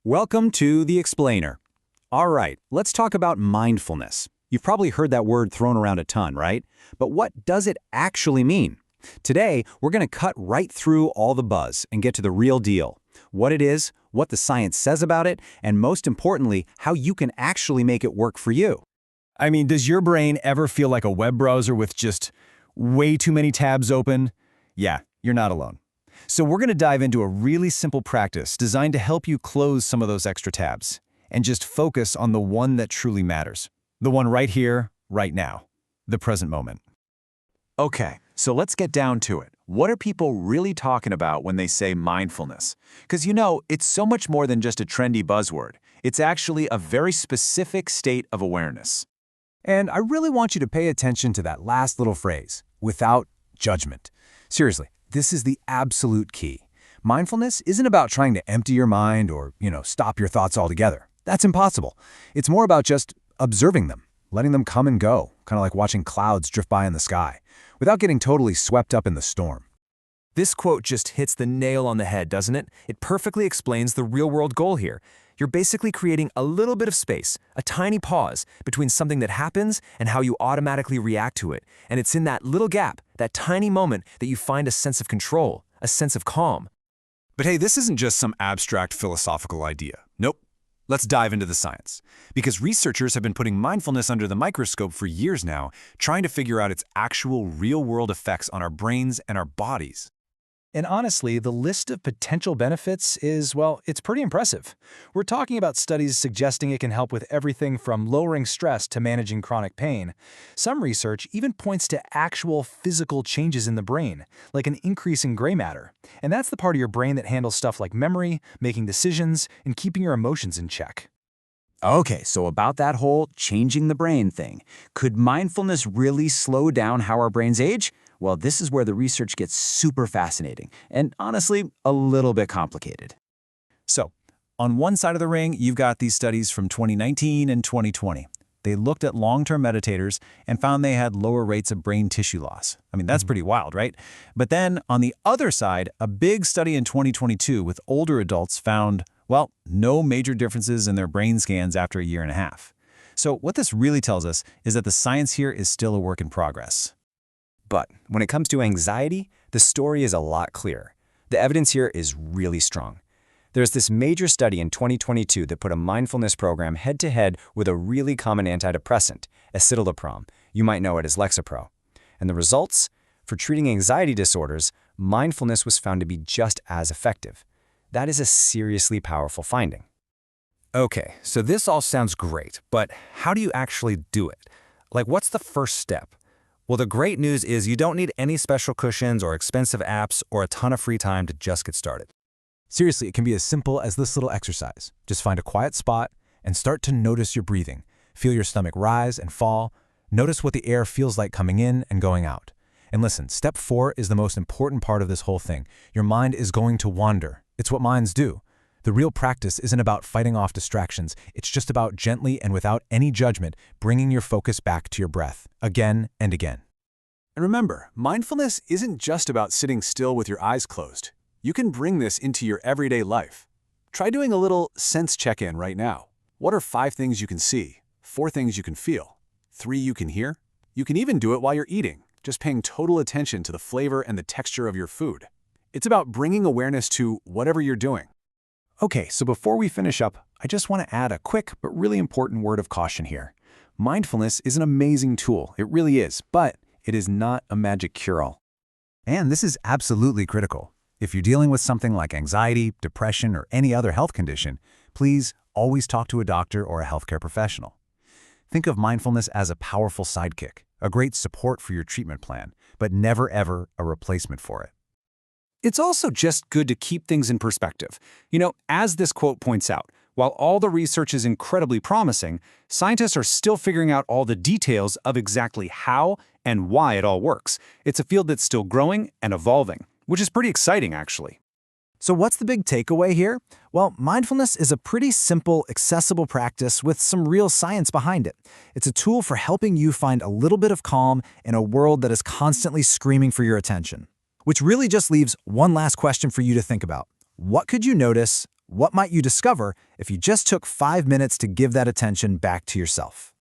Welcome to The Explainer. All right, let's talk about mindfulness. You've probably heard that word thrown around a ton, right? But what does it actually mean? Today, we're going to cut right through all the buzz and get to the real deal. What it is, what the science says about it, and most importantly, how you can actually make it work for you. I mean, does your brain ever feel like a web browser with just way too many tabs open? Yeah, you're not alone. So we're going to dive into a really simple practice designed to help you close some of those extra tabs and just focus on the one that truly matters. The one right here, right now. The present moment. Okay, so let's get down to it. What are people really talking about when they say mindfulness? Because it's so much more than just a trendy buzzword. It's actually a very specific state of awareness. And I really want you to pay attention to that last little phrase, without judgment. Seriously, this is the absolute key. Mindfulness isn't about trying to empty your mind or, stop your thoughts altogether. That's impossible. It's more about just observing them, letting them come and go, kind of like watching clouds drift by in the sky, without getting totally swept up in the storm. This quote just hits the nail on the head, doesn't it? It perfectly explains the real-world goal here. You're basically creating a little bit of space, a tiny pause, between something that happens and how you automatically react to it. And it's in that little gap, that tiny moment, that you find a sense of control, a sense of calm. But hey, this isn't just some abstract philosophical idea. Nope. Let's dive into the science. Because researchers have been putting mindfulness under the microscope for years now, trying to figure out its actual real-world effects on our brains and our bodies. And honestly, the list of potential benefits is, it's pretty impressive. We're talking about studies suggesting it can help with everything from lowering stress to managing chronic pain. Some research even points to actual physical changes in the brain, like an increase in gray matter. And that's the part of your brain that handles stuff like memory, making decisions, and keeping your emotions in check. Okay, so about that whole changing the brain thing, could mindfulness really slow down how our brains age? Well, this is where the research gets super fascinating and, honestly, a little bit complicated. So, on one side of the ring, you've got these studies from 2019 and 2020. They looked at long-term meditators and found they had lower rates of brain tissue loss. I mean, that's pretty wild, right? But then, on the other side, a big study in 2022 with older adults found, no major differences in their brain scans after a year and a half. So what this really tells us is that the science here is still a work in progress. But when it comes to anxiety, the story is a lot clearer. The evidence here is really strong. There's this major study in 2022 that put a mindfulness program head-to-head with a really common antidepressant, escitalopram. You might know it as Lexapro. And the results? For treating anxiety disorders, mindfulness was found to be just as effective. That is a seriously powerful finding. Okay, so this all sounds great, but how do you actually do it? Like, what's the first step? Well, the great news is you don't need any special cushions or expensive apps or a ton of free time to just get started. Seriously, it can be as simple as this little exercise. Just find a quiet spot and start to notice your breathing. Feel your stomach rise and fall. Notice what the air feels like coming in and going out. And listen, step 4 is the most important part of this whole thing. Your mind is going to wander. It's what minds do. The real practice isn't about fighting off distractions. It's just about gently and without any judgment, bringing your focus back to your breath, again and again. And remember, mindfulness isn't just about sitting still with your eyes closed. You can bring this into your everyday life. Try doing a little sense check-in right now. What are 5 things you can see, 4 things you can feel, 3 you can hear? You can even do it while you're eating, just paying total attention to the flavor and the texture of your food. It's about bringing awareness to whatever you're doing. Okay, so before we finish up, I just want to add a quick but really important word of caution here. Mindfulness is an amazing tool, it really is, but it is not a magic cure-all. And this is absolutely critical. If you're dealing with something like anxiety, depression, or any other health condition, please always talk to a doctor or a healthcare professional. Think of mindfulness as a powerful sidekick, a great support for your treatment plan, but never ever a replacement for it. It's also just good to keep things in perspective. As this quote points out, while all the research is incredibly promising, scientists are still figuring out all the details of exactly how and why it all works. It's a field that's still growing and evolving, which is pretty exciting, actually. So what's the big takeaway here? Well, mindfulness is a pretty simple, accessible practice with some real science behind it. It's a tool for helping you find a little bit of calm in a world that is constantly screaming for your attention. Which really just leaves one last question for you to think about. What could you notice What might you discover if you just took 5 minutes to give that attention back to yourself?